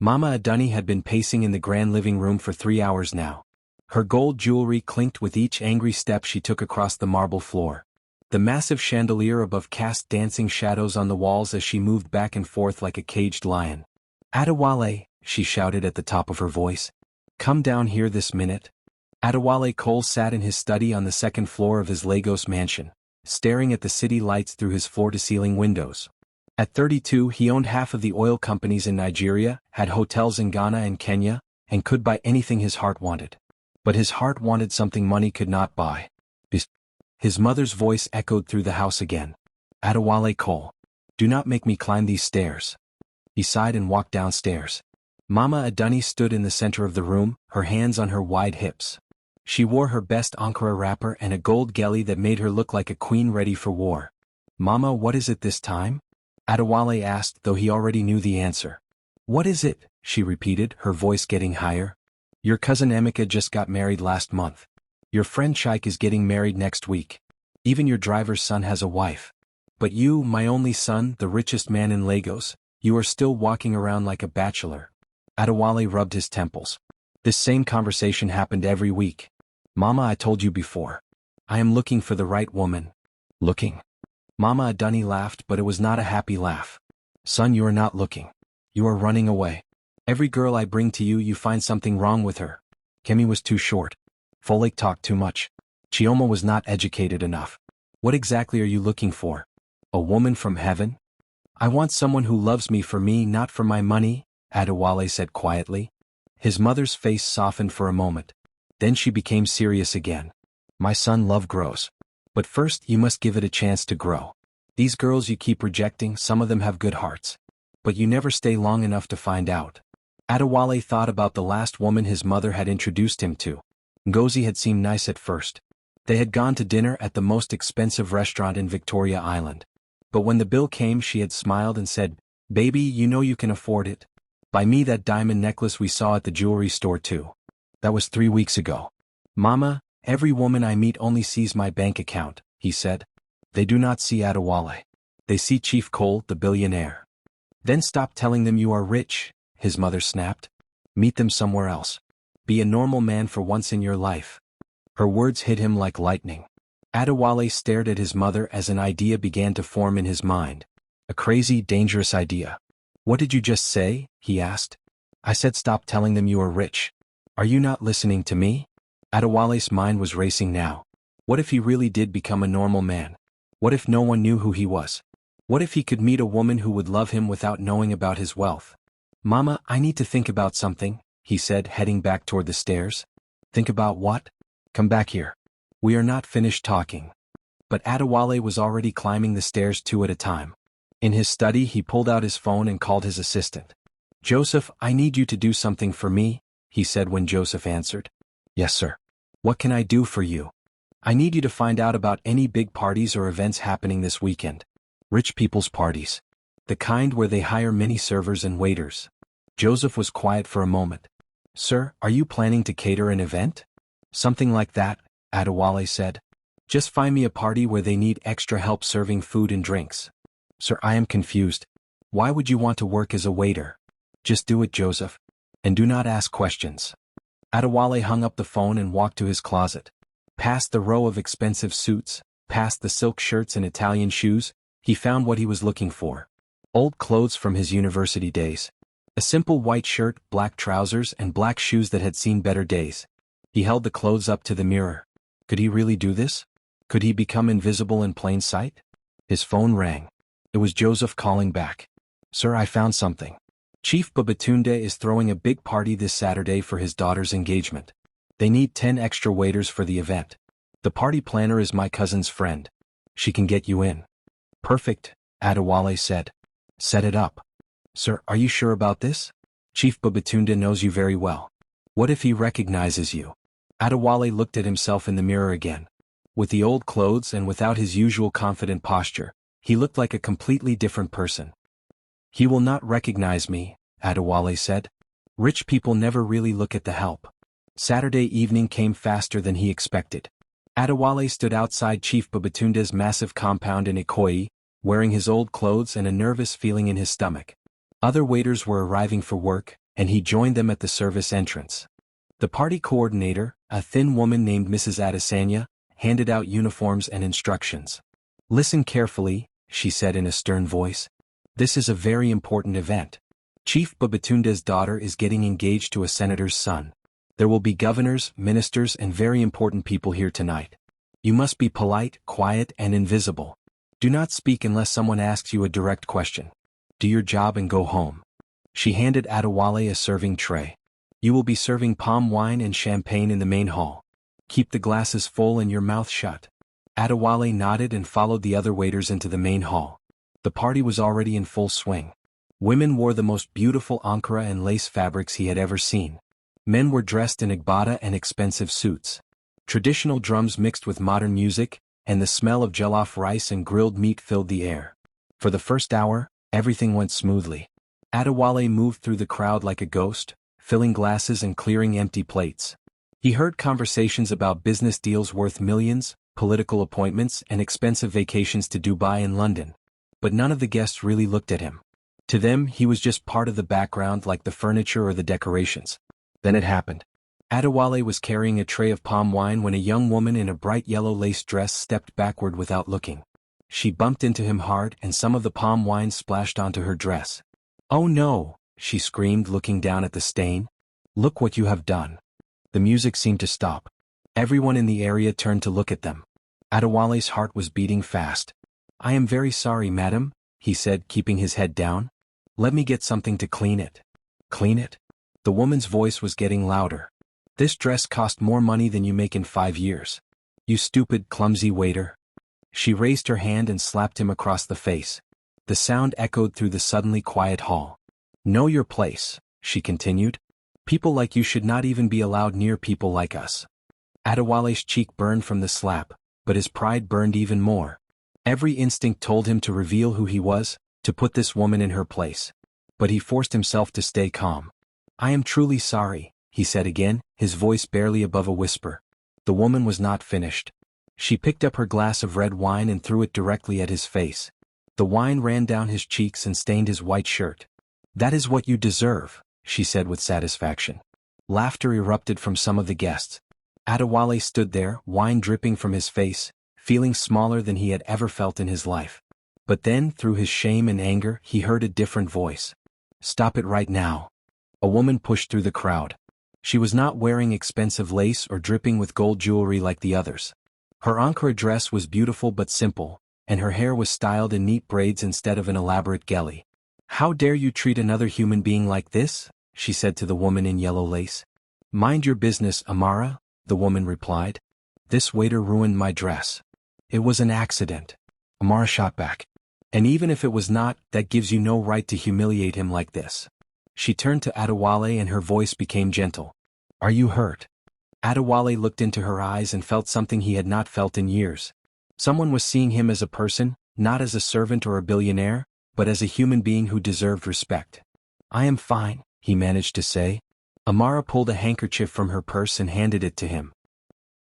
Mama Adunni had been pacing in the grand living room for 3 hours now. Her gold jewelry clinked with each angry step she took across the marble floor. The massive chandelier above cast dancing shadows on the walls as she moved back and forth like a caged lion. "Adewale," she shouted at the top of her voice. "Come down here this minute." Adewale Cole sat in his study on the second floor of his Lagos mansion, staring at the city lights through his floor-to-ceiling windows. At 32, he owned half of the oil companies in Nigeria, had hotels in Ghana and Kenya, and could buy anything his heart wanted. But his heart wanted something money could not buy. His mother's voice echoed through the house again. "Adewale Cole, do not make me climb these stairs." He sighed and walked downstairs. Mama Adunni stood in the center of the room, her hands on her wide hips. She wore her best Ankara wrapper and a gold gelly that made her look like a queen ready for war. "Mama, what is it this time?" Adewale asked, though he already knew the answer. "What is it?" she repeated, her voice getting higher. "Your cousin Emeka just got married last month. Your friend Shaik is getting married next week. Even your driver's son has a wife. But you, my only son, the richest man in Lagos, you are still walking around like a bachelor." Adewale rubbed his temples. "This same conversation happened every week. Mama, I told you before. I am looking for the right woman." "Looking?" Mama Adunni laughed, but it was not a happy laugh. "Son, you are not looking. You are running away. Every girl I bring to you, you find something wrong with her. Kemi was too short. Folake talked too much. Chioma was not educated enough. What exactly are you looking for? A woman from heaven?" "I want someone who loves me for me, not for my money," Adewale said quietly. His mother's face softened for a moment. Then she became serious again. "My son, love grows. But first you must give it a chance to grow. These girls you keep rejecting, some of them have good hearts. But you never stay long enough to find out." Adewale thought about the last woman his mother had introduced him to. Ngozi had seemed nice at first. They had gone to dinner at the most expensive restaurant in Victoria Island. But when the bill came, she had smiled and said, "Baby, you know you can afford it. Buy me that diamond necklace we saw at the jewelry store too." That was 3 weeks ago. "Mama, every woman I meet only sees my bank account," he said. "They do not see Adewale. They see Chief Cole, the billionaire." "Then stop telling them you are rich," his mother snapped. "Meet them somewhere else. Be a normal man for once in your life." Her words hit him like lightning. Adewale stared at his mother as an idea began to form in his mind. A crazy, dangerous idea. "What did you just say?" he asked. "I said stop telling them you are rich. Are you not listening to me?" Adewale's mind was racing now. What if he really did become a normal man? What if no one knew who he was? What if he could meet a woman who would love him without knowing about his wealth? "Mama, I need to think about something," he said, heading back toward the stairs. "Think about what?" "Come back here. We are not finished talking." But Adewale was already climbing the stairs 2 at a time. In his study, he pulled out his phone and called his assistant. "Joseph, I need you to do something for me," he said when Joseph answered. "Yes, sir." "What can I do for you?" "I need you to find out about any big parties or events happening this weekend. Rich people's parties. The kind where they hire many servers and waiters." Joseph was quiet for a moment. "Sir, are you planning to cater an event?" "Something like that," Adewale said. "Just find me a party where they need extra help serving food and drinks." "Sir, I am confused. Why would you want to work as a waiter?" "Just do it, Joseph. And do not ask questions." Adewale hung up the phone and walked to his closet. Past the row of expensive suits, past the silk shirts and Italian shoes, he found what he was looking for. Old clothes from his university days. A simple white shirt, black trousers, and black shoes that had seen better days. He held the clothes up to the mirror. Could he really do this? Could he become invisible in plain sight? His phone rang. It was Joseph calling back. "Sir, I found something. Chief Babatunde is throwing a big party this Saturday for his daughter's engagement. They need 10 extra waiters for the event. The party planner is my cousin's friend. She can get you in." "Perfect," Adewale said. "Set it up." "Sir, are you sure about this? Chief Babatunde knows you very well. What if he recognizes you?" Adewale looked at himself in the mirror again. With the old clothes and without his usual confident posture, he looked like a completely different person. "He will not recognize me," Adewale said. "Rich people never really look at the help." Saturday evening came faster than he expected. Adewale stood outside Chief Babatunde's massive compound in Ikoyi, wearing his old clothes and a nervous feeling in his stomach. Other waiters were arriving for work, and he joined them at the service entrance. The party coordinator, a thin woman named Mrs. Adesanya, handed out uniforms and instructions. "Listen carefully," she said in a stern voice. "This is a very important event. Chief Babatunde's daughter is getting engaged to a senator's son. There will be governors, ministers, and very important people here tonight. You must be polite, quiet, and invisible. Do not speak unless someone asks you a direct question. Do your job and go home." She handed Adewale a serving tray. "You will be serving palm wine and champagne in the main hall. Keep the glasses full and your mouth shut." Adewale nodded and followed the other waiters into the main hall. The party was already in full swing. Women wore the most beautiful ankara and lace fabrics he had ever seen. Men were dressed in agbada and expensive suits. Traditional drums mixed with modern music, and the smell of jollof rice and grilled meat filled the air. For the first hour, everything went smoothly. Adewale moved through the crowd like a ghost, filling glasses and clearing empty plates. He heard conversations about business deals worth millions, political appointments, and expensive vacations to Dubai and London. But none of the guests really looked at him. To them, he was just part of the background, like the furniture or the decorations. Then it happened. Adewale was carrying a tray of palm wine when a young woman in a bright yellow lace dress stepped backward without looking. She bumped into him hard and some of the palm wine splashed onto her dress. "Oh no!" she screamed, looking down at the stain. "Look what you have done." The music seemed to stop. Everyone in the area turned to look at them. Adewale's heart was beating fast. "I am very sorry, madam," he said, keeping his head down. "Let me get something to clean it." "Clean it?" The woman's voice was getting louder. "This dress cost more money than you make in 5 years. You stupid, clumsy waiter." She raised her hand and slapped him across the face. The sound echoed through the suddenly quiet hall. "Know your place," she continued. "People like you should not even be allowed near people like us." Adewale's cheek burned from the slap, but his pride burned even more. Every instinct told him to reveal who he was, to put this woman in her place. But he forced himself to stay calm. "I am truly sorry," he said again, his voice barely above a whisper. The woman was not finished. She picked up her glass of red wine and threw it directly at his face. The wine ran down his cheeks and stained his white shirt. "That is what you deserve," she said with satisfaction. Laughter erupted from some of the guests. Adewale stood there, wine dripping from his face, feeling smaller than he had ever felt in his life. But then, through his shame and anger, he heard a different voice. "Stop it right now." A woman pushed through the crowd. She was not wearing expensive lace or dripping with gold jewelry like the others. Her ankara dress was beautiful but simple, and her hair was styled in neat braids instead of an elaborate geli. "How dare you treat another human being like this?" she said to the woman in yellow lace. "Mind your business, Amara," the woman replied. "This waiter ruined my dress." "It was an accident," Amara shot back. "And even if it was not, that gives you no right to humiliate him like this." She turned to Adewale and her voice became gentle. "Are you hurt?" Adewale looked into her eyes and felt something he had not felt in years. Someone was seeing him as a person, not as a servant or a billionaire, but as a human being who deserved respect. "I am fine," he managed to say. Amara pulled a handkerchief from her purse and handed it to him.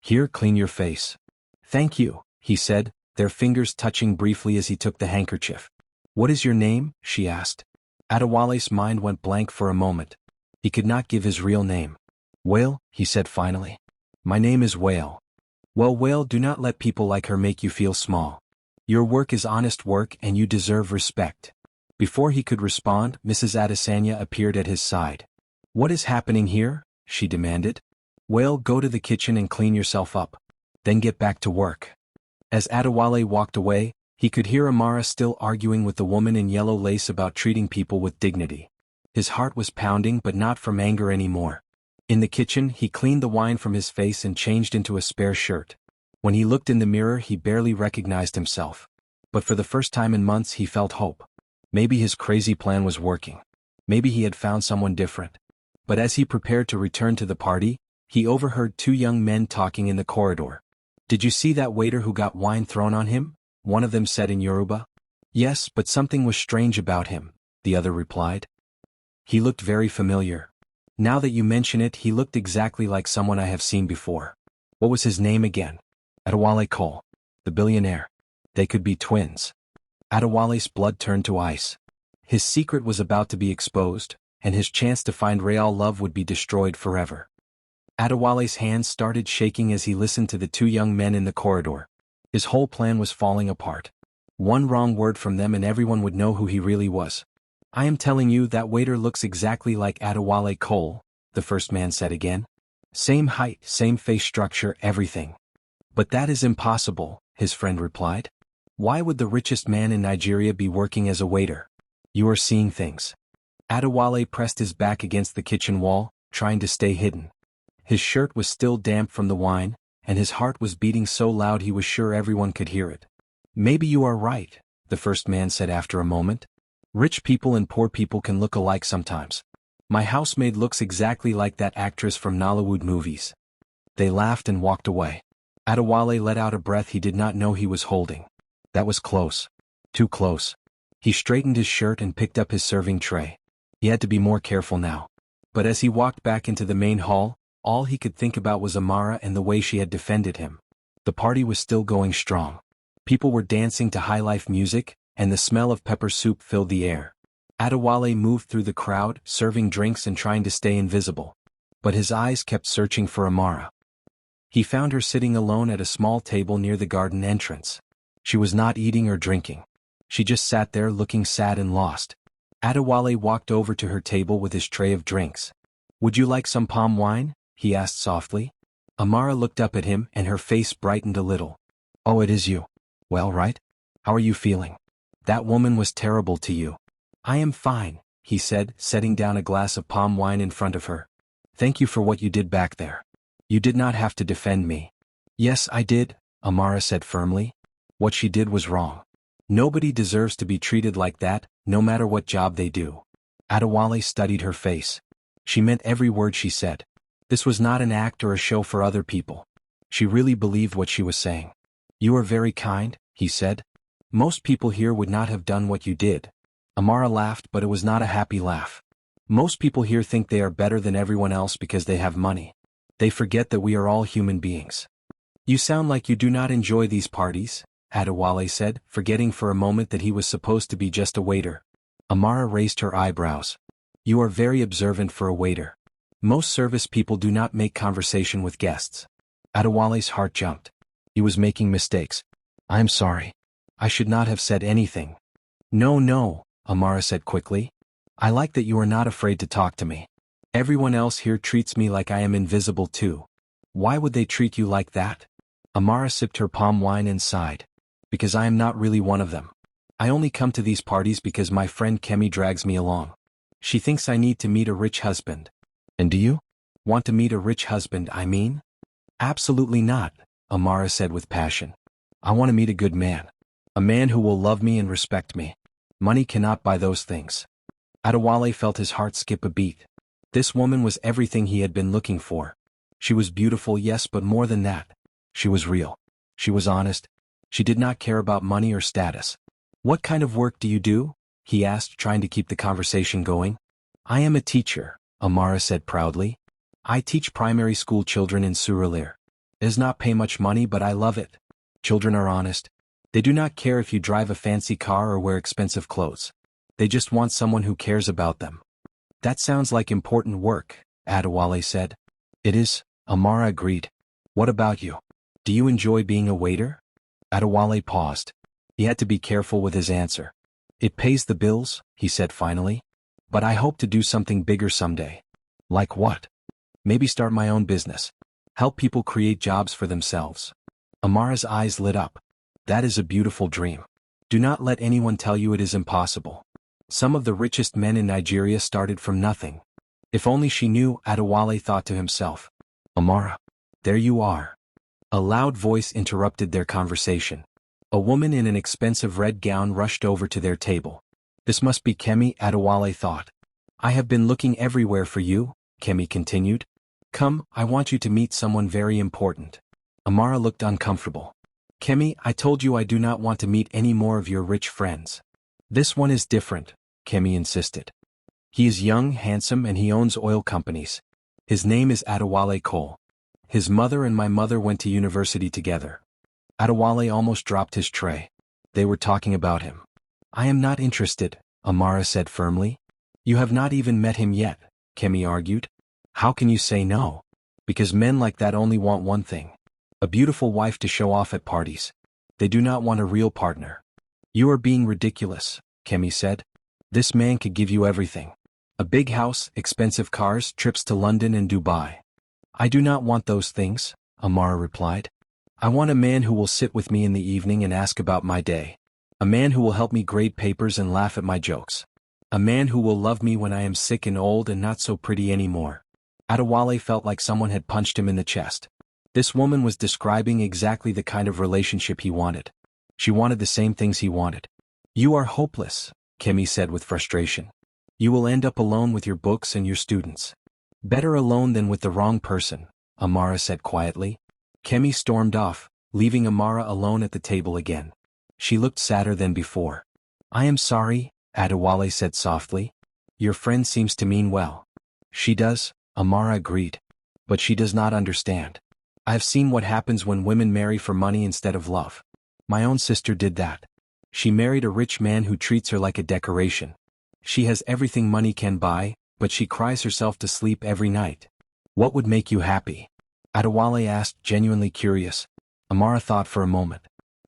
"Here, clean your face." "Thank you," he said, their fingers touching briefly as he took the handkerchief. "What is your name?" she asked. Adewale's mind went blank for a moment. He could not give his real name. "Whale," he said finally. "My name is Whale." "Well, Whale, do not let people like her make you feel small. Your work is honest work and you deserve respect." Before he could respond, Mrs. Adesanya appeared at his side. "What is happening here?" she demanded. "Whale, go to the kitchen and clean yourself up. Then get back to work." As Adewale walked away, he could hear Amara still arguing with the woman in yellow lace about treating people with dignity. His heart was pounding, but not from anger anymore. In the kitchen, he cleaned the wine from his face and changed into a spare shirt. When he looked in the mirror, he barely recognized himself. But for the first time in months, he felt hope. Maybe his crazy plan was working. Maybe he had found someone different. But as he prepared to return to the party, he overheard 2 young men talking in the corridor. "Did you see that waiter who got wine thrown on him?" one of them said in Yoruba. "Yes, but something was strange about him," the other replied. "He looked very familiar. Now that you mention it, he looked exactly like someone I have seen before." "What was his name again?" "Adewale Cole. The billionaire. They could be twins." Adewale's blood turned to ice. His secret was about to be exposed, and his chance to find real love would be destroyed forever. Adewale's hands started shaking as he listened to the two young men in the corridor. His whole plan was falling apart. One wrong word from them and everyone would know who he really was. "I am telling you that waiter looks exactly like Adewale Cole," the first man said again. "Same height, same face structure, everything." "But that is impossible," his friend replied. "Why would the richest man in Nigeria be working as a waiter?" "You are seeing things." Adewale pressed his back against the kitchen wall, trying to stay hidden. His shirt was still damp from the wine, and his heart was beating so loud he was sure everyone could hear it. "Maybe you are right," the first man said after a moment. "Rich people and poor people can look alike sometimes. My housemaid looks exactly like that actress from Nollywood movies." They laughed and walked away. Adewale let out a breath he did not know he was holding. That was close. Too close. He straightened his shirt and picked up his serving tray. He had to be more careful now. But as he walked back into the main hall, all he could think about was Amara and the way she had defended him. The party was still going strong. People were dancing to high-life music, and the smell of pepper soup filled the air. Adewale moved through the crowd, serving drinks and trying to stay invisible. But his eyes kept searching for Amara. He found her sitting alone at a small table near the garden entrance. She was not eating or drinking. She just sat there looking sad and lost. Adewale walked over to her table with his tray of drinks. "Would you like some palm wine?" he asked softly. Amara looked up at him and her face brightened a little. "Oh, it is you. Well, right? How are you feeling? That woman was terrible to you." "I am fine," he said, setting down a glass of palm wine in front of her. "Thank you for what you did back there. You did not have to defend me." "Yes, I did," Amara said firmly. "What she did was wrong. Nobody deserves to be treated like that, no matter what job they do." Adewale studied her face. She meant every word she said. This was not an act or a show for other people. She really believed what she was saying. "You are very kind," he said. "Most people here would not have done what you did." Amara laughed, but it was not a happy laugh. "Most people here think they are better than everyone else because they have money. They forget that we are all human beings." "You sound like you do not enjoy these parties," Adewale said, forgetting for a moment that he was supposed to be just a waiter. Amara raised her eyebrows. "You are very observant for a waiter. Most service people do not make conversation with guests." Adewale's heart jumped. He was making mistakes. "I am sorry. I should not have said anything." No, Amara said quickly. "I like that you are not afraid to talk to me. Everyone else here treats me like I am invisible too." "Why would they treat you like that?" Amara sipped her palm wine and sighed. "Because I am not really one of them. I only come to these parties because my friend Kemi drags me along. She thinks I need to meet a rich husband." "And do you? Want to meet a rich husband, I mean?" "Absolutely not," Amara said with passion. "I want to meet a good man. A man who will love me and respect me. Money cannot buy those things." Adewale felt his heart skip a beat. This woman was everything he had been looking for. She was beautiful, yes, but more than that. She was real. She was honest. She did not care about money or status. "What kind of work do you do?" he asked, trying to keep the conversation going. "I am a teacher," Amara said proudly. "I teach primary school children in Surulere. It does not pay much money, but I love it. Children are honest. They do not care if you drive a fancy car or wear expensive clothes. They just want someone who cares about them." "That sounds like important work," Adewale said. "It is," Amara agreed. "What about you? Do you enjoy being a waiter?" Adewale paused. He had to be careful with his answer. "It pays the bills," he said finally. "But I hope to do something bigger someday." "Like what?" "Maybe start my own business. Help people create jobs for themselves." Amara's eyes lit up. "That is a beautiful dream. Do not let anyone tell you it is impossible. Some of the richest men in Nigeria started from nothing." If only she knew, Adewale thought to himself. "Amara, there you are." A loud voice interrupted their conversation. A woman in an expensive red gown rushed over to their table. "This must be Kemi," Adewale thought. "I have been looking everywhere for you," Kemi continued. "Come, I want you to meet someone very important." Amara looked uncomfortable. "Kemi, I told you I do not want to meet any more of your rich friends." "This one is different," Kemi insisted. "He is young, handsome, and he owns oil companies. His name is Adewale Cole. His mother and my mother went to university together." Adewale almost dropped his tray. They were talking about him. "I am not interested," Amara said firmly. You have not even met him yet, Kemi argued. How can you say no? Because men like that only want one thing. A beautiful wife to show off at parties. They do not want a real partner. You are being ridiculous, Kemi said. This man could give you everything. A big house, expensive cars, trips to London and Dubai. I do not want those things, Amara replied. I want a man who will sit with me in the evening and ask about my day. A man who will help me grade papers and laugh at my jokes. A man who will love me when I am sick and old and not so pretty anymore. Adewale felt like someone had punched him in the chest. This woman was describing exactly the kind of relationship he wanted. She wanted the same things he wanted. You are hopeless, Kemi said with frustration. You will end up alone with your books and your students. Better alone than with the wrong person, Amara said quietly. Kemi stormed off, leaving Amara alone at the table again. She looked sadder than before. I am sorry, Adewale said softly. Your friend seems to mean well. She does, Amara agreed. But she does not understand. I have seen what happens when women marry for money instead of love. My own sister did that. She married a rich man who treats her like a decoration. She has everything money can buy, but she cries herself to sleep every night. What would make you happy? Adewale asked, genuinely curious. Amara thought for a moment.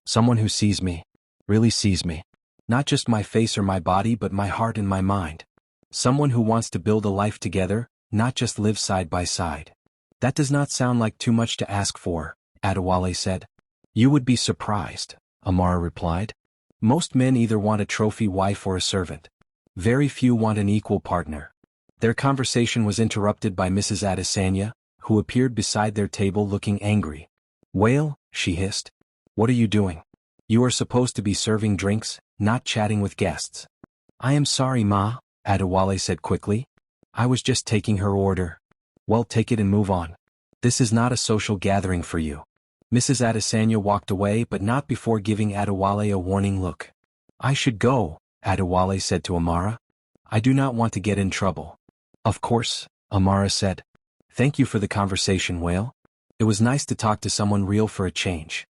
Someone who sees me. Really sees me. Not just my face or my body but my heart and my mind. Someone who wants to build a life together, not just live side by side. That does not sound like too much to ask for, Adewale said. You would be surprised, Amara replied. Most men either want a trophy wife or a servant. Very few want an equal partner. Their conversation was interrupted by Mrs. Adesanya, who appeared beside their table looking angry. Whale, she hissed. What are you doing? You are supposed to be serving drinks, not chatting with guests. I am sorry, Ma, Adewale said quickly. I was just taking her order. Well, take it and move on. This is not a social gathering for you. Mrs. Adesanya walked away but not before giving Adewale a warning look. I should go, Adewale said to Amara. I do not want to get in trouble. Of course, Amara said. Thank you for the conversation, Whale. It was nice to talk to someone real for a change.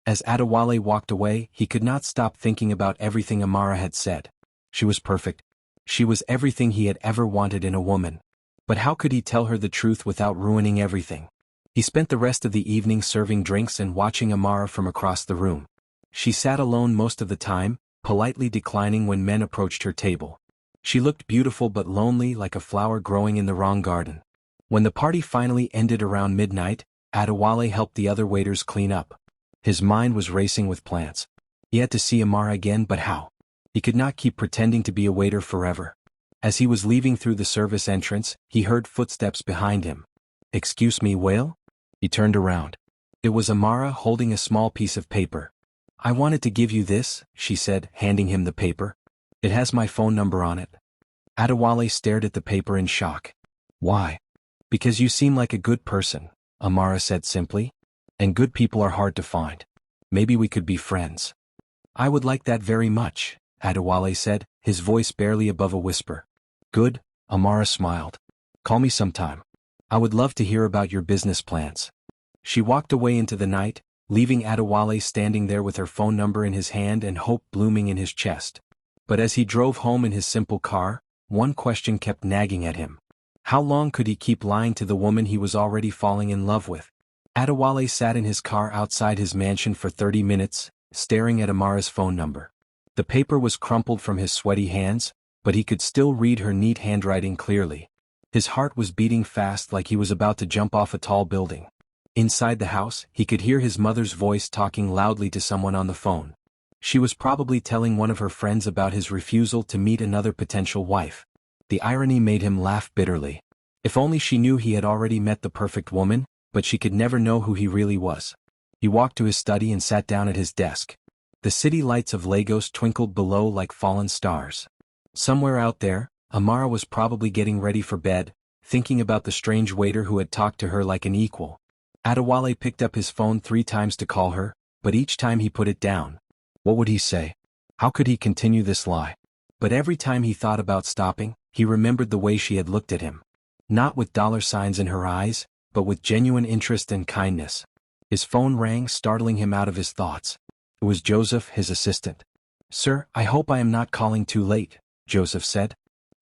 As Adewale walked away, he could not stop thinking about everything Amara had said. She was perfect. She was everything he had ever wanted in a woman. But how could he tell her the truth without ruining everything? He spent the rest of the evening serving drinks and watching Amara from across the room. She sat alone most of the time, politely declining when men approached her table. She looked beautiful but lonely, like a flower growing in the wrong garden. When the party finally ended around midnight, Adewale helped the other waiters clean up. His mind was racing with plans. He had to see Amara again, but how? He could not keep pretending to be a waiter forever. As he was leaving through the service entrance, he heard footsteps behind him. Excuse me, Whale? He turned around. It was Amara holding a small piece of paper. I wanted to give you this, she said, handing him the paper. It has my phone number on it. Adewale stared at the paper in shock. Why? Because you seem like a good person, Amara said simply. And good people are hard to find. Maybe we could be friends. I would like that very much, Adewale said, his voice barely above a whisper. Good, Amara smiled. Call me sometime. I would love to hear about your business plans. She walked away into the night, leaving Adewale standing there with her phone number in his hand and hope blooming in his chest. But as he drove home in his simple car, one question kept nagging at him. How long could he keep lying to the woman he was already falling in love with? Adewale sat in his car outside his mansion for 30 minutes, staring at Amara's phone number. The paper was crumpled from his sweaty hands, but he could still read her neat handwriting clearly. His heart was beating fast like he was about to jump off a tall building. Inside the house, he could hear his mother's voice talking loudly to someone on the phone. She was probably telling one of her friends about his refusal to meet another potential wife. The irony made him laugh bitterly. If only she knew he had already met the perfect woman, but she could never know who he really was. He walked to his study and sat down at his desk. The city lights of Lagos twinkled below like fallen stars. Somewhere out there, Amara was probably getting ready for bed, thinking about the strange waiter who had talked to her like an equal. Adewale picked up his phone 3 times to call her, but each time he put it down. What would he say? How could he continue this lie? But every time he thought about stopping, he remembered the way she had looked at him. Not with dollar signs in her eyes, but with genuine interest and kindness. His phone rang, startling him out of his thoughts. It was Joseph, his assistant. Sir, I hope I am not calling too late, Joseph said.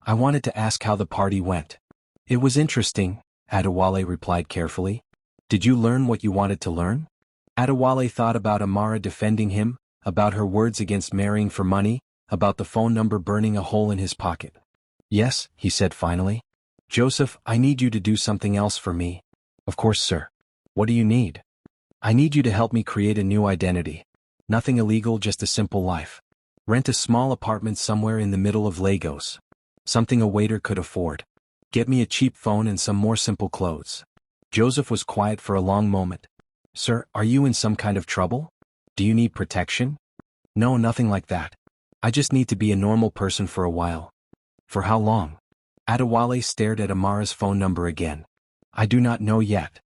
I wanted to ask how the party went. It was interesting, Adewale replied carefully. Did you learn what you wanted to learn? Adewale thought about Amara defending him, about her words against marrying for money, about the phone number burning a hole in his pocket. Yes, he said finally. Joseph, I need you to do something else for me. Of course, sir. What do you need? I need you to help me create a new identity. Nothing illegal, just a simple life. Rent a small apartment somewhere in the middle of Lagos. Something a waiter could afford. Get me a cheap phone and some more simple clothes. Joseph was quiet for a long moment. Sir, are you in some kind of trouble? Do you need protection? No, nothing like that. I just need to be a normal person for a while. For how long? Adewale stared at Amara's phone number again. I do not know yet.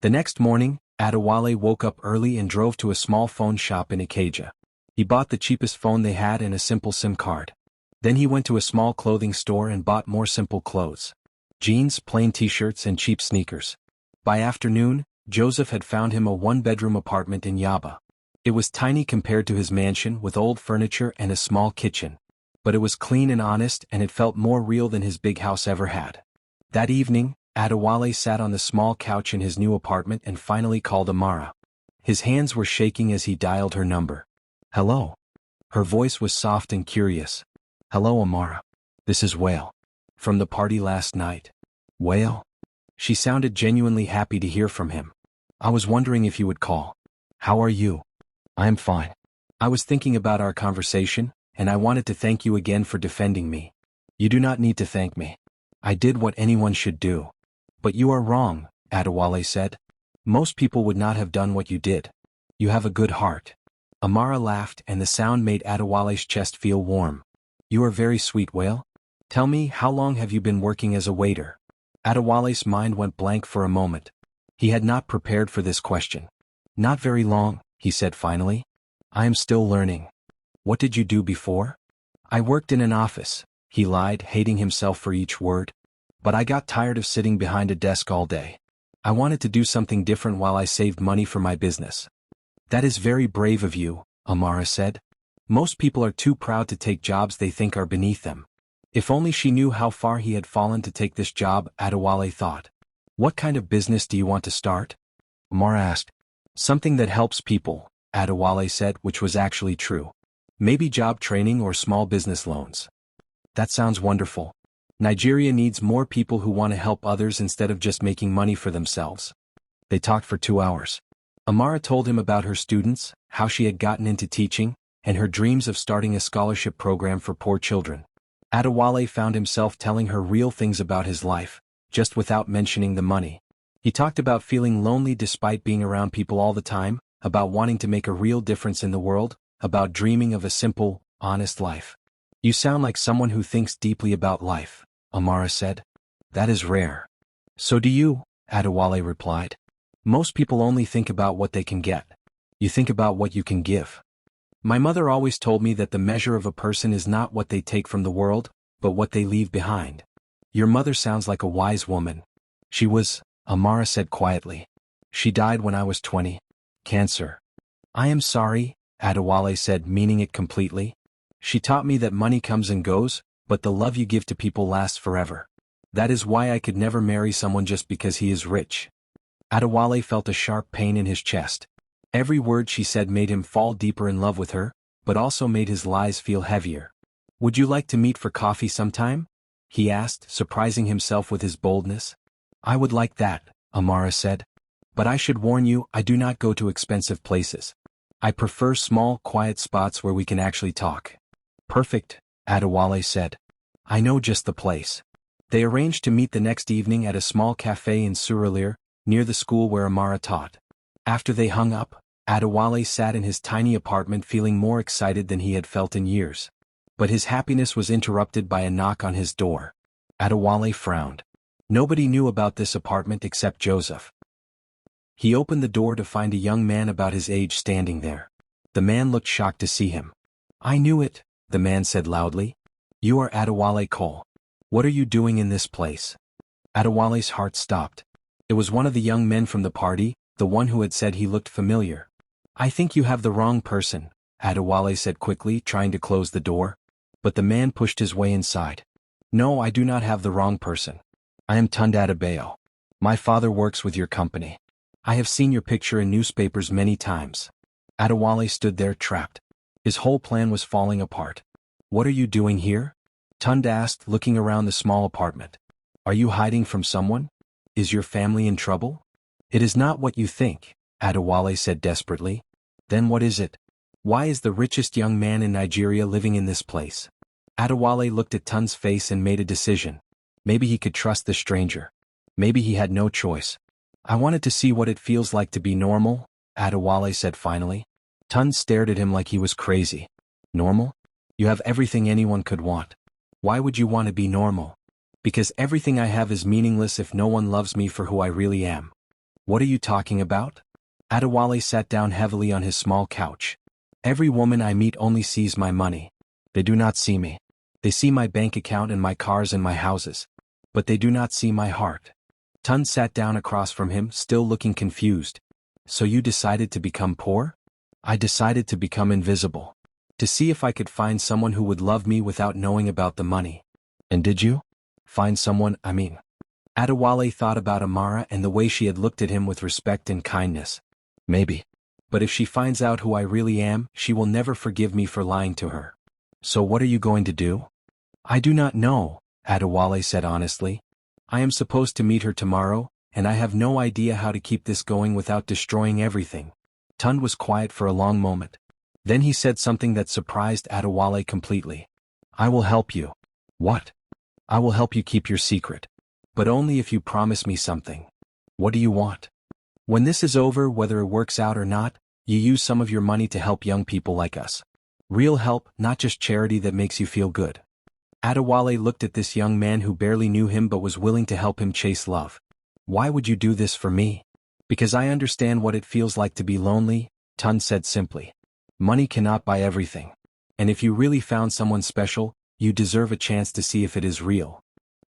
The next morning, Adewale woke up early and drove to a small phone shop in Ikeja. He bought the cheapest phone they had and a simple SIM card. Then he went to a small clothing store and bought more simple clothes. Jeans, plain t-shirts and cheap sneakers. By afternoon, Joseph had found him a one-bedroom apartment in Yaba. It was tiny compared to his mansion with old furniture and a small kitchen. But it was clean and honest and it felt more real than his big house ever had. That evening, Adewale sat on the small couch in his new apartment and finally called Amara. His hands were shaking as he dialed her number. Hello. Her voice was soft and curious. Hello, Amara. This is Whale. From the party last night. Whale? She sounded genuinely happy to hear from him. I was wondering if you would call. How are you? I am fine. I was thinking about our conversation, and I wanted to thank you again for defending me. You do not need to thank me. I did what anyone should do. But you are wrong, Adewale said. Most people would not have done what you did. You have a good heart. Amara laughed and the sound made Adewale's chest feel warm. You are very sweet, Whale. Tell me, how long have you been working as a waiter? Adewale's mind went blank for a moment. He had not prepared for this question. Not very long, he said finally. I am still learning. What did you do before? I worked in an office, he lied, hating himself for each word. But I got tired of sitting behind a desk all day. I wanted to do something different while I saved money for my business. That is very brave of you, Amara said. Most people are too proud to take jobs they think are beneath them. If only she knew how far he had fallen to take this job, Adewale thought. What kind of business do you want to start? Amara asked. Something that helps people, Adewale said, which was actually true. Maybe job training or small business loans. That sounds wonderful. Nigeria needs more people who want to help others instead of just making money for themselves. They talked for 2 hours. Amara told him about her students, how she had gotten into teaching, and her dreams of starting a scholarship program for poor children. Adewale found himself telling her real things about his life, just without mentioning the money. He talked about feeling lonely despite being around people all the time, about wanting to make a real difference in the world, about dreaming of a simple, honest life. You sound like someone who thinks deeply about life, Amara said. That is rare. So do you, Adewale replied. Most people only think about what they can get. You think about what you can give. My mother always told me that the measure of a person is not what they take from the world, but what they leave behind. Your mother sounds like a wise woman. She was, Amara said quietly. She died when I was 20. Cancer. I am sorry, Adewale said, meaning it completely. She taught me that money comes and goes, but the love you give to people lasts forever. That is why I could never marry someone just because he is rich. Adewale felt a sharp pain in his chest. Every word she said made him fall deeper in love with her, but also made his lies feel heavier. Would you like to meet for coffee sometime? He asked, surprising himself with his boldness. I would like that, Amara said. But I should warn you, I do not go to expensive places. I prefer small, quiet spots where we can actually talk. Perfect, Adewale said. I know just the place. They arranged to meet the next evening at a small cafe in Surulere, near the school where Amara taught. After they hung up, Adewale sat in his tiny apartment feeling more excited than he had felt in years. But his happiness was interrupted by a knock on his door. Adewale frowned. Nobody knew about this apartment except Joseph. He opened the door to find a young man about his age standing there. The man looked shocked to see him. I knew it, the man said loudly. You are Adewale Cole. What are you doing in this place? Adewale's heart stopped. It was one of the young men from the party, the one who had said he looked familiar. I think you have the wrong person, Adewale said quickly, trying to close the door. But the man pushed his way inside. No, I do not have the wrong person. I am Tunde Adebayo. My father works with your company. I have seen your picture in newspapers many times. Adewale stood there trapped. His whole plan was falling apart. What are you doing here? Tunde asked, looking around the small apartment. Are you hiding from someone? Is your family in trouble? It is not what you think, Adewale said desperately. Then what is it? Why is the richest young man in Nigeria living in this place? Adewale looked at Tunde's face and made a decision. Maybe he could trust the stranger. Maybe he had no choice. I wanted to see what it feels like to be normal, Adewale said finally. Tunde stared at him like he was crazy. Normal? You have everything anyone could want. Why would you want to be normal? Because everything I have is meaningless if no one loves me for who I really am. What are you talking about? Adewale sat down heavily on his small couch. Every woman I meet only sees my money. They do not see me. They see my bank account and my cars and my houses. But they do not see my heart. Tunde sat down across from him, still looking confused. So you decided to become poor? I decided to become invisible. To see if I could find someone who would love me without knowing about the money. And did you? Find someone, I mean. Adewale thought about Amara and the way she had looked at him with respect and kindness. Maybe. But if she finds out who I really am, she will never forgive me for lying to her. So what are you going to do? I do not know, Adewale said honestly. I am supposed to meet her tomorrow, and I have no idea how to keep this going without destroying everything. Tunde was quiet for a long moment. Then he said something that surprised Adewale completely. I will help you. What? I will help you keep your secret. But only if you promise me something. What do you want? When this is over, whether it works out or not, you use some of your money to help young people like us. Real help, not just charity that makes you feel good. Adewale looked at this young man who barely knew him but was willing to help him chase love. Why would you do this for me? Because I understand what it feels like to be lonely, Tunde said simply. Money cannot buy everything. And if you really found someone special, you deserve a chance to see if it is real.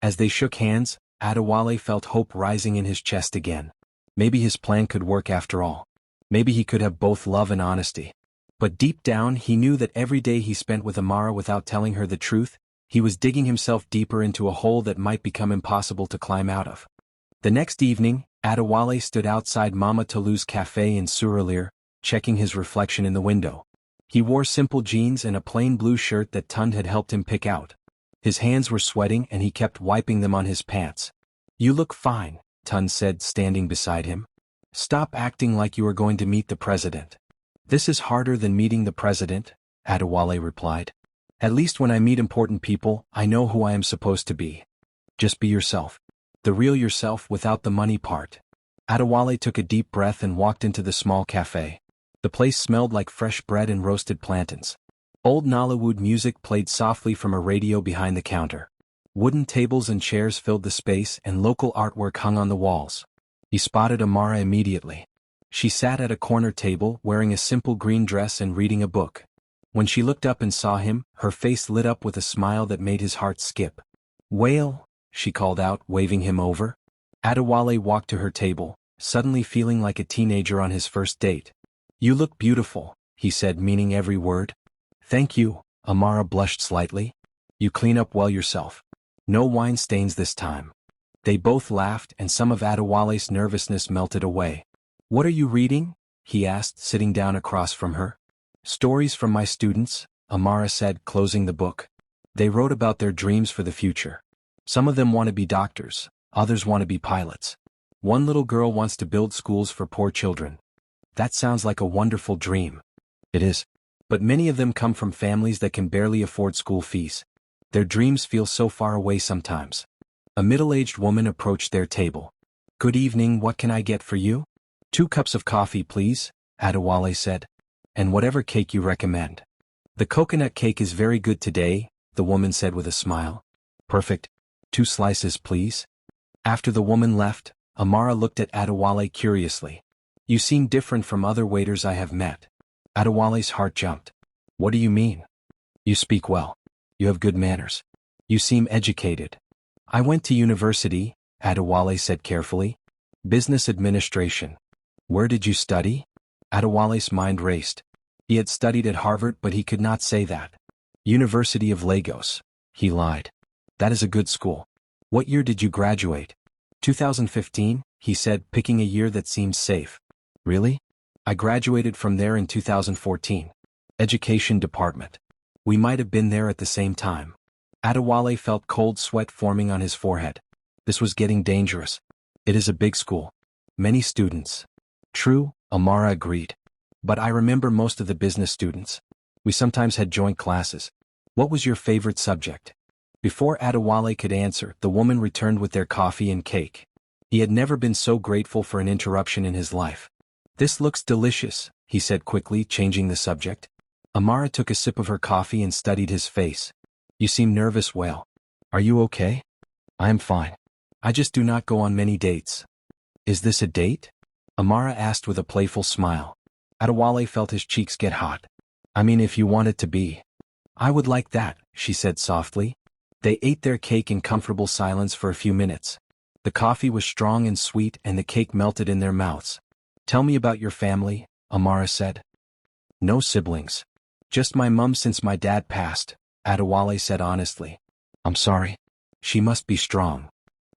As they shook hands, Adewale felt hope rising in his chest again. Maybe his plan could work after all. Maybe he could have both love and honesty. But deep down he knew that every day he spent with Amara without telling her the truth, he was digging himself deeper into a hole that might become impossible to climb out of. The next evening, Adewale stood outside Mama Tolu's cafe in Surulere, checking his reflection in the window. He wore simple jeans and a plain blue shirt that Tunde had helped him pick out. His hands were sweating and he kept wiping them on his pants. You look fine, Tunde said, standing beside him. Stop acting like you are going to meet the president. This is harder than meeting the president, Adewale replied. At least when I meet important people, I know who I am supposed to be. Just be yourself. The real yourself without the money part. Adewale took a deep breath and walked into the small cafe. The place smelled like fresh bread and roasted plantains. Old Nollywood music played softly from a radio behind the counter. Wooden tables and chairs filled the space and local artwork hung on the walls. He spotted Amara immediately. She sat at a corner table wearing a simple green dress and reading a book. When she looked up and saw him, her face lit up with a smile that made his heart skip. Whale, she called out, waving him over. Adewale walked to her table, suddenly feeling like a teenager on his first date. You look beautiful, he said, meaning every word. Thank you, Amara blushed slightly. You clean up well yourself. No wine stains this time. They both laughed and some of Adewale's nervousness melted away. What are you reading? He asked, sitting down across from her. Stories from my students, Amara said, closing the book. They wrote about their dreams for the future. Some of them want to be doctors, others want to be pilots. One little girl wants to build schools for poor children. That sounds like a wonderful dream. It is. But many of them come from families that can barely afford school fees. Their dreams feel so far away sometimes. A middle-aged woman approached their table. Good evening, what can I get for you? 2 cups of coffee, please, Adewale said. And whatever cake you recommend. The coconut cake is very good today, the woman said with a smile. Perfect. 2 slices, please. After the woman left, Amara looked at Adewale curiously. You seem different from other waiters I have met. Adewale's heart jumped. What do you mean? You speak well. You have good manners. You seem educated. I went to university, Adewale said carefully. Business administration. Where did you study? Adewale's mind raced. He had studied at Harvard, but he could not say that. University of Lagos. He lied. That is a good school. What year did you graduate? 2015, he said, picking a year that seemed safe. Really? I graduated from there in 2014. Education department. We might have been there at the same time. Adewale felt cold sweat forming on his forehead. This was getting dangerous. It is a big school. Many students. True, Amara agreed. But I remember most of the business students. We sometimes had joint classes. What was your favorite subject? Before Adewale could answer, the woman returned with their coffee and cake. He had never been so grateful for an interruption in his life. This looks delicious, he said quickly, changing the subject. Amara took a sip of her coffee and studied his face. You seem nervous. Well, are you okay? I am fine. I just do not go on many dates. Is this a date? Amara asked with a playful smile. Adewale felt his cheeks get hot. I mean, if you want it to be. I would like that, she said softly. They ate their cake in comfortable silence for a few minutes. The coffee was strong and sweet and the cake melted in their mouths. Tell me about your family, Amara said. No siblings. Just my mum since my dad passed, Adewale said honestly. I'm sorry. She must be strong.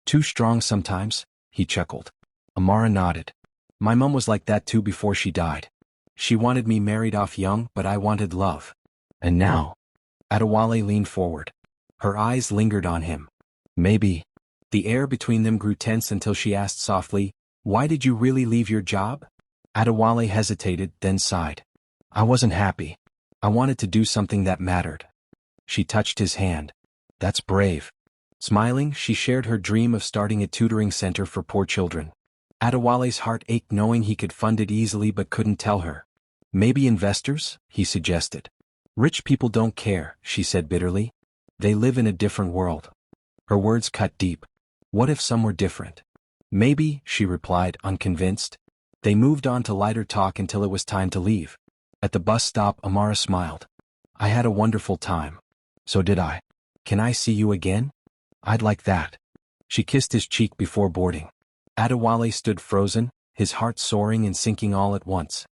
Too strong sometimes, he chuckled. Amara nodded. My mum was like that too before she died. She wanted me married off young, but I wanted love. And now? Adewale leaned forward. Her eyes lingered on him. Maybe. The air between them grew tense until she asked softly, Why did you really leave your job? Adewale hesitated, then sighed. I wasn't happy. I wanted to do something that mattered. She touched his hand. That's brave. Smiling, she shared her dream of starting a tutoring center for poor children. Adewale's heart ached knowing he could fund it easily but couldn't tell her. Maybe investors, he suggested. Rich people don't care, she said bitterly. They live in a different world. Her words cut deep. What if some were different? Maybe, she replied, unconvinced. They moved on to lighter talk until it was time to leave. At the bus stop, Amara smiled. I had a wonderful time. So did I. Can I see you again? I'd like that. She kissed his cheek before boarding. Adewale stood frozen, his heart soaring and sinking all at once.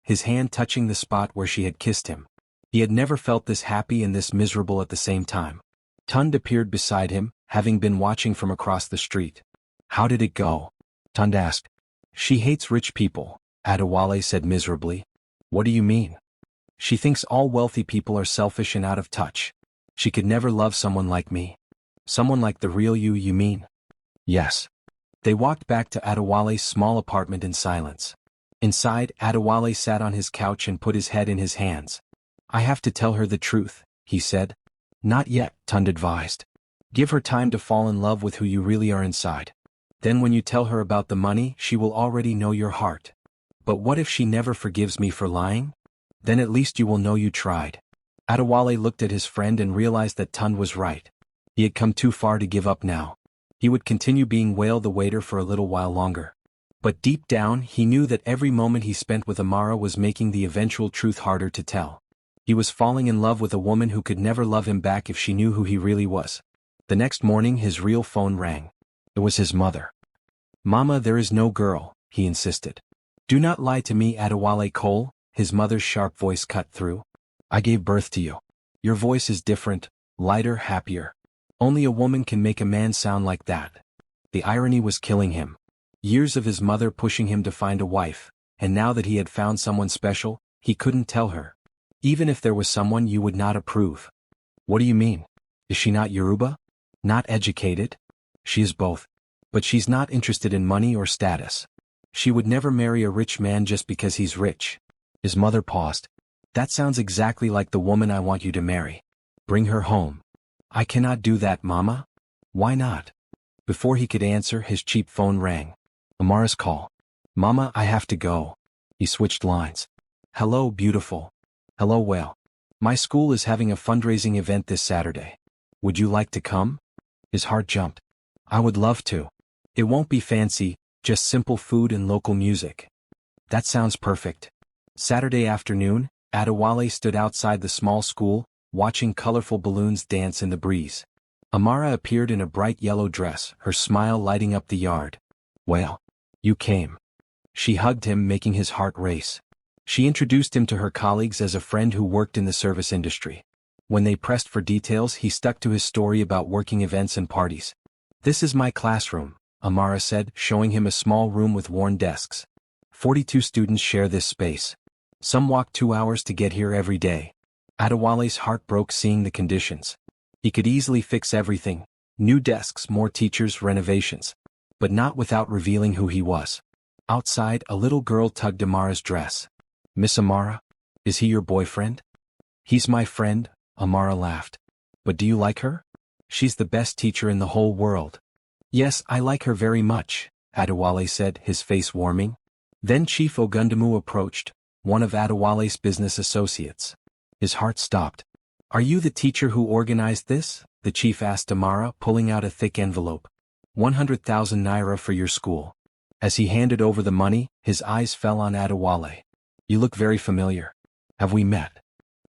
His hand touching the spot where she had kissed him. He had never felt this happy and this miserable at the same time. Tund appeared beside him, having been watching from across the street. How did it go? Tund asked. She hates rich people, Adewale said miserably. What do you mean? She thinks all wealthy people are selfish and out of touch. She could never love someone like me. Someone like the real you mean? Yes. They walked back to Adewale's small apartment in silence. Inside, Adewale sat on his couch and put his head in his hands. I have to tell her the truth, he said. Not yet, Tund advised. Give her time to fall in love with who you really are inside. Then when you tell her about the money, she will already know your heart. But what if she never forgives me for lying? Then at least you will know you tried. Adewale looked at his friend and realized that Tund was right. He had come too far to give up now. He would continue being Whale the waiter for a little while longer. But deep down, he knew that every moment he spent with Amara was making the eventual truth harder to tell. He was falling in love with a woman who could never love him back if she knew who he really was. The next morning his real phone rang. It was his mother. Mama, there is no girl, he insisted. Do not lie to me, Adewale Cole, his mother's sharp voice cut through. I gave birth to you. Your voice is different, lighter, happier. Only a woman can make a man sound like that. The irony was killing him. Years of his mother pushing him to find a wife, and now that he had found someone special, he couldn't tell her. Even if there was someone you would not approve. What do you mean? Is she not Yoruba? Not educated? She is both. But she's not interested in money or status. She would never marry a rich man just because he's rich. His mother paused. That sounds exactly like the woman I want you to marry. Bring her home. I cannot do that, Mama. Why not? Before he could answer, his cheap phone rang. Amara's call. Mama, I have to go. He switched lines. Hello, beautiful. Hello, Whale. My school is having a fundraising event this Saturday. Would you like to come? His heart jumped. I would love to. It won't be fancy, just simple food and local music. That sounds perfect. Saturday afternoon, Adewale stood outside the small school, watching colorful balloons dance in the breeze. Amara appeared in a bright yellow dress, her smile lighting up the yard. Well, you came. She hugged him, making his heart race. She introduced him to her colleagues as a friend who worked in the service industry. When they pressed for details, he stuck to his story about working events and parties. "This is my classroom," Amara said, showing him a small room with worn desks. 42 students share this space. Some walk 2 hours to get here every day. Adewale's heart broke seeing the conditions. He could easily fix everything: new desks, more teachers, renovations. But not without revealing who he was. Outside, a little girl tugged Amara's dress. "Miss Amara? Is he your boyfriend?" "He's my friend," Amara laughed. "But do you like her? She's the best teacher in the whole world." "Yes, I like her very much," Adewale said, his face warming. Then Chief Ogundamu approached, one of Adewale's business associates. His heart stopped. "Are you the teacher who organized this?" the chief asked Amara, pulling out a thick envelope. 100,000 naira for your school." As he handed over the money, his eyes fell on Adewale. "You look very familiar. Have we met?"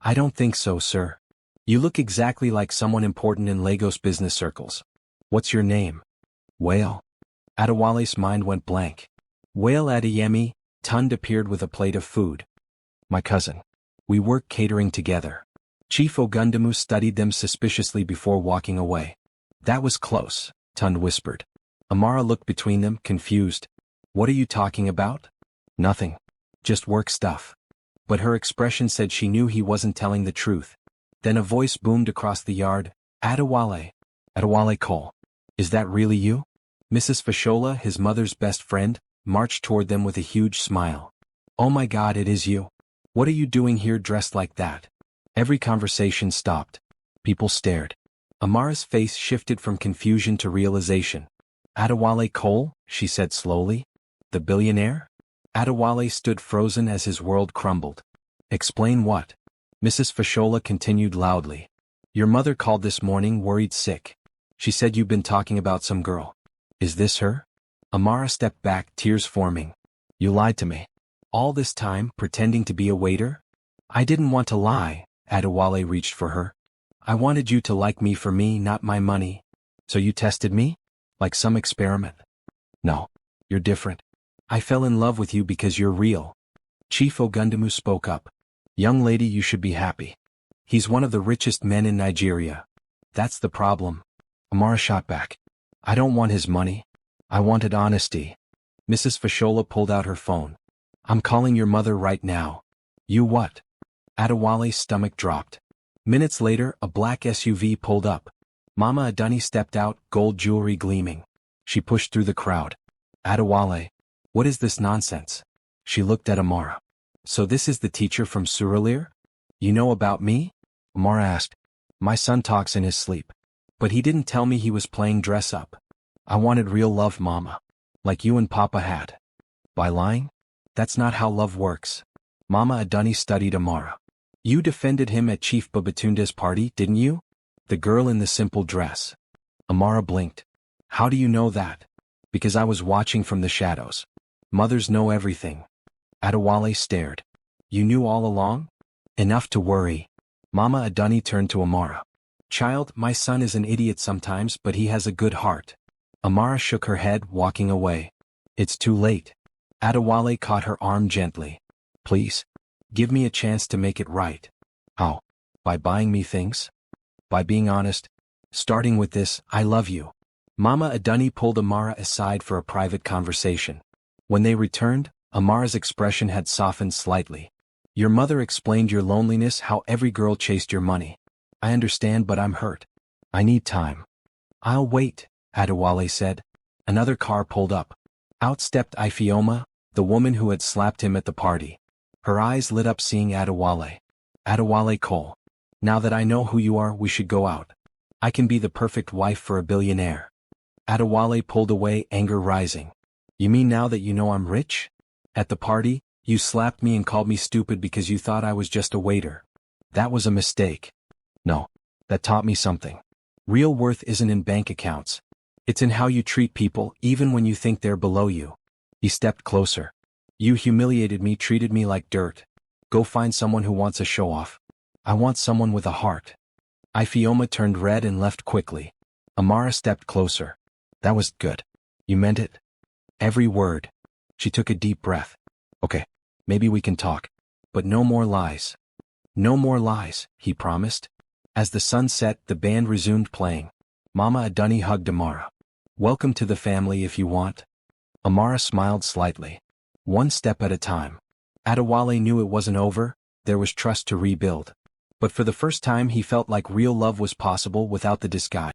"I don't think so, sir. You look exactly like someone important in Lagos business circles. What's your name?" "Whale." Adewale's mind went blank. Whale Adeyemi. Tund appeared with a plate of food. "My cousin. We work catering together." Chief Ogundamu studied them suspiciously before walking away. "That was close," Tund whispered. Amara looked between them, confused. "What are you talking about?" "Nothing. Just work stuff." But her expression said she knew he wasn't telling the truth. Then a voice boomed across the yard. "Adewale. Adewale Cole. Is that really you?" Mrs. Fashola, his mother's best friend, marched toward them with a huge smile. "Oh my God, it is you. What are you doing here dressed like that?" Every conversation stopped. People stared. Amara's face shifted from confusion to realization. "Adewale Cole," she said slowly. "The billionaire?" Adewale stood frozen as his world crumbled. "Explain what?" Mrs. Fashola continued loudly. "Your mother called this morning, worried sick. She said you've been talking about some girl. Is this her?" Amara stepped back, tears forming. "You lied to me. All this time, pretending to be a waiter?" "I didn't want to lie," Adewale reached for her. "I wanted you to like me for me, not my money. So you tested me? Like some experiment?" "No. You're different. I fell in love with you because you're real." Chief Ogundamu spoke up. "Young lady, you should be happy. He's one of the richest men in Nigeria. That's the problem." Amara shot back. "I don't want his money. I wanted honesty." Mrs. Fashola pulled out her phone. "I'm calling your mother right now." "You what?" Adewale's stomach dropped. Minutes later, a black SUV pulled up. Mama Adani stepped out, gold jewelry gleaming. She pushed through the crowd. "Adewale, what is this nonsense?" She looked at Amara. "So this is the teacher from Surulere? You know about me?" Amara asked. "My son talks in his sleep. But he didn't tell me he was playing dress up. I wanted real love, Mama. Like you and Papa had." "By lying? That's not how love works." Mama Adani studied Amara. "You defended him at Chief Babatunde's party, didn't you? The girl in the simple dress." Amara blinked. "How do you know that?" "Because I was watching from the shadows. Mothers know everything." Adewale stared. "You knew all along?" "Enough to worry." Mama Adani turned to Amara. "Child, my son is an idiot sometimes, but he has a good heart." Amara shook her head, walking away. "It's too late." Adewale caught her arm gently. "Please. Give me a chance to make it right." "How? By buying me things? By being honest? Starting with this, I love you." Mama Adani pulled Amara aside for a private conversation. When they returned, Amara's expression had softened slightly. "Your mother explained your loneliness, how every girl chased your money. I understand, but I'm hurt. I need time." "I'll wait," Adewale said. Another car pulled up. Out stepped Ifeoma, the woman who had slapped him at the party. Her eyes lit up seeing Adewale. "Adewale Cole. Now that I know who you are, we should go out. I can be the perfect wife for a billionaire." Adewale pulled away, anger rising. "You mean now that you know I'm rich? At the party, you slapped me and called me stupid because you thought I was just a waiter. That was a mistake. No. That taught me something. Real worth isn't in bank accounts. It's in how you treat people, even when you think they're below you." He stepped closer. "You humiliated me, treated me like dirt. Go find someone who wants a show-off. I want someone with a heart." Ifeoma turned red and left quickly. Amara stepped closer. "That was good. You meant it?" "Every word." She took a deep breath. "Okay, maybe we can talk. But no more lies." "No more lies," he promised. As the sun set, the band resumed playing. Mama Adunni hugged Amara. "Welcome to the family if you want." Amara smiled slightly. "One step at a time." Adewale knew it wasn't over, there was trust to rebuild. But for the first time he felt like real love was possible without the disguise.